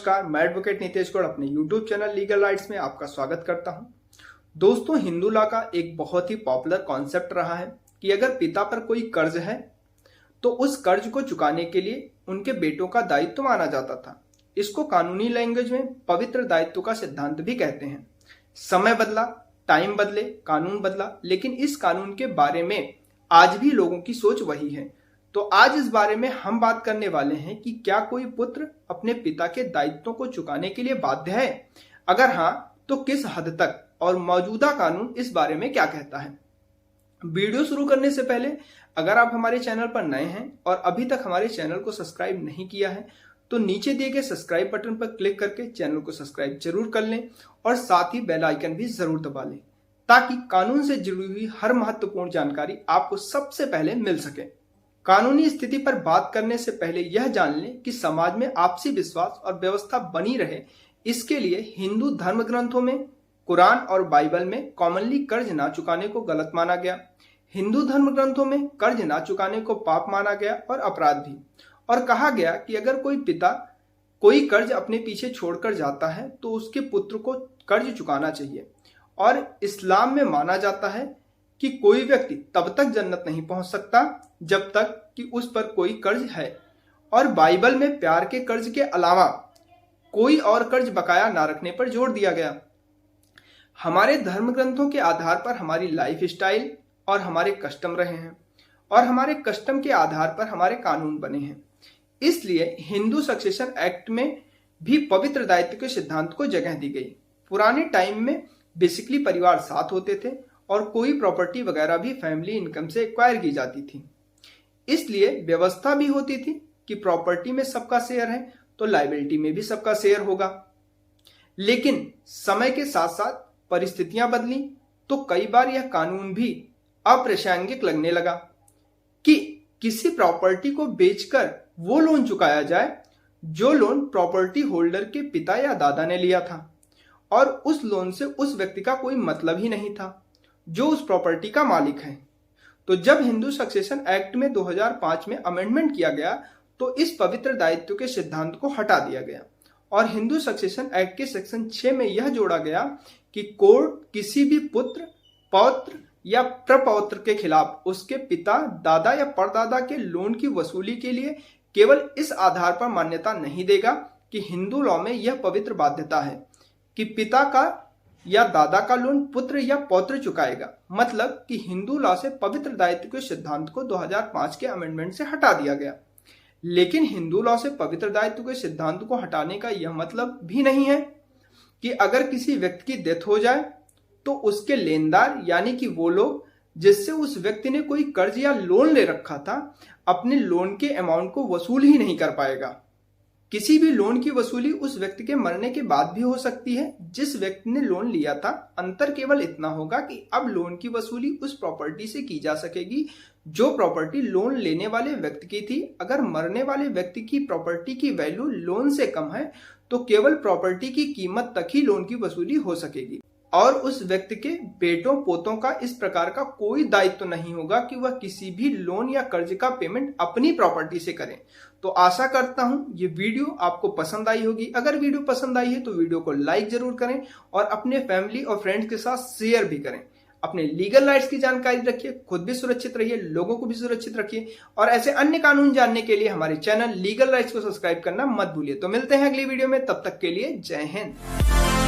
नमस्कार, मैं एडवोकेट नितेश गौड़ अपने YouTube चैनल लीगल राइट्स में आपका स्वागत करता हूं। दोस्तों, हिंदू लॉ का एक बहुत ही पॉपुलर कॉन्सेप्ट रहा है कि अगर पिता पर कोई कर्ज है तो उस कर्ज को चुकाने के लिए उनके बेटों का दायित्व माना जाता था। इसको कानूनी लैंग्वेज में पवित्र दायित्व का सिद्धांत भी कहते हैं। समय बदला, टाइम बदले, कानून बदला, लेकिन इस कानून के बारे में आज भी लोगों की सोच वही है। तो आज इस बारे में हम बात करने वाले हैं कि क्या कोई पुत्र अपने पिता के दायित्वों को चुकाने के लिए बाध्य है? अगर हाँ, तो किस हद तक, और मौजूदा कानून इस बारे में क्या कहता है। वीडियो शुरू करने से पहले अगर आप हमारे चैनल पर नए हैं और अभी तक हमारे चैनल को सब्सक्राइब नहीं किया है तो नीचे दिए गए सब्सक्राइब बटन पर क्लिक करके चैनल को सब्सक्राइब जरूर कर लें और साथ ही बेल आइकन भी जरूर दबा लें ताकि कानून से जुड़ी हुई हर महत्वपूर्ण जानकारी आपको सबसे पहले मिल सके। कानूनी स्थिति पर बात करने से पहले यह जान लें कि समाज में आपसी विश्वास और व्यवस्था बनी रहे, इसके लिए हिंदू धर्म ग्रंथों में, कुरान और बाइबल में कॉमनली कर्ज ना चुकाने को गलत माना गया। हिंदू धर्म ग्रंथों में कर्ज ना चुकाने को पाप माना गया और अपराध भी, और कहा गया कि अगर कोई पिता कोई कर्ज अपने पीछे छोड़कर जाता है तो उसके पुत्र को कर्ज चुकाना चाहिए। और इस्लाम में माना जाता है कि कोई व्यक्ति तब तक जन्नत नहीं पहुंच सकता जब तक कि उस पर कोई कर्ज है। और बाइबल में प्यार के कर्ज के अलावा कोई और कर्ज बकाया ना रखने पर जोर दिया गया। हमारे धर्म ग्रंथों के आधार पर हमारी लाइफ स्टाइल और हमारे कस्टम रहे हैं और हमारे कस्टम के आधार पर हमारे कानून बने हैं। इसलिए हिंदू सक्सेशन एक्ट में भी पवित्र दायित्व के सिद्धांत को जगह दी गई। पुराने टाइम में बेसिकली परिवार साथ होते थे और कोई प्रॉपर्टी वगैरह भी फैमिली इनकम से एक्वायर की जाती थी। इसलिए व्यवस्था भी होती थी कि प्रॉपर्टी में सबका शेयर है तो लायबिलिटी में भी सबका शेयर होगा। लेकिन समय के साथ साथ परिस्थितियां बदली तो कई बार यह कानून भी अप्रासंगिक लगने लगा कि किसी प्रॉपर्टी को बेचकर वो लोन चुकाया जाए जो लोन प्रॉपर्टी होल्डर के पिता या दादा ने लिया था, और उस लोन से उस व्यक्ति का कोई मतलब ही नहीं था जो उस प्रॉपर्टी का मालिक है। तो जब हिंदू सक्सेशन एक्ट में 2005 में अमेंडमेंट किया गया तो इस पवित्र दायित्व के सिद्धांत को हटा दिया गया और हिंदू सक्सेशन एक्ट के सेक्शन 6 में यह जोड़ा गया कि कोर्ट किसी भी पुत्र, पौत्र या प्रपौत्र के खिलाफ उसके पिता, दादा या परदादा के लोन की वसूली के लिए केवल इस आधार पर मान्यता नहीं देगा कि हिंदू लॉ में यह पवित्र बाध्यता है कि पिता का या दादा का लोन पुत्र या पौत्र चुकाएगा। मतलब कि हिंदू लॉ से पवित्र दायित्व के सिद्धांत को 2005 के अमेंडमेंट से हटा दिया गया। लेकिन हिंदू लॉ से पवित्र दायित्व के सिद्धांत को हटाने का यह मतलब भी नहीं है कि अगर किसी व्यक्ति की डेथ हो जाए तो उसके लेनदार यानी कि वो लोग जिससे उस व्यक्ति ने कोई कर्ज या लोन ले रखा था अपने लोन के अमाउंट को वसूल ही नहीं कर पाएगा। किसी भी लोन की वसूली उस व्यक्ति के मरने के बाद भी हो सकती है जिस व्यक्ति ने लोन लिया था। अंतर केवल इतना होगा कि अब लोन की वसूली उस प्रॉपर्टी से की जा सकेगी जो प्रॉपर्टी लोन लेने वाले व्यक्ति की थी। अगर मरने वाले व्यक्ति की प्रॉपर्टी की वैल्यू लोन से कम है तो केवल प्रॉपर्टी की कीमत तक ही लोन की वसूली हो सकेगी और उस व्यक्ति के बेटों पोतों का इस प्रकार का कोई दायित्व नहीं होगा कि वह किसी भी लोन या कर्ज का पेमेंट अपनी प्रॉपर्टी से करें। तो आशा करता हूं ये वीडियो आपको पसंद आई होगी। अगर वीडियो पसंद आई है तो वीडियो को लाइक जरूर करें और अपने फैमिली और फ्रेंड्स के साथ शेयर भी करें। अपने लीगल राइट्स की जानकारी रखिए, खुद भी सुरक्षित रहिए, लोगों को भी सुरक्षित रखिए और ऐसे अन्य कानून जानने के लिए हमारे चैनल लीगल राइट्स को सब्सक्राइब करना मत भूलिए। तो मिलते हैं अगली वीडियो में, तब तक के लिए जय हिंद।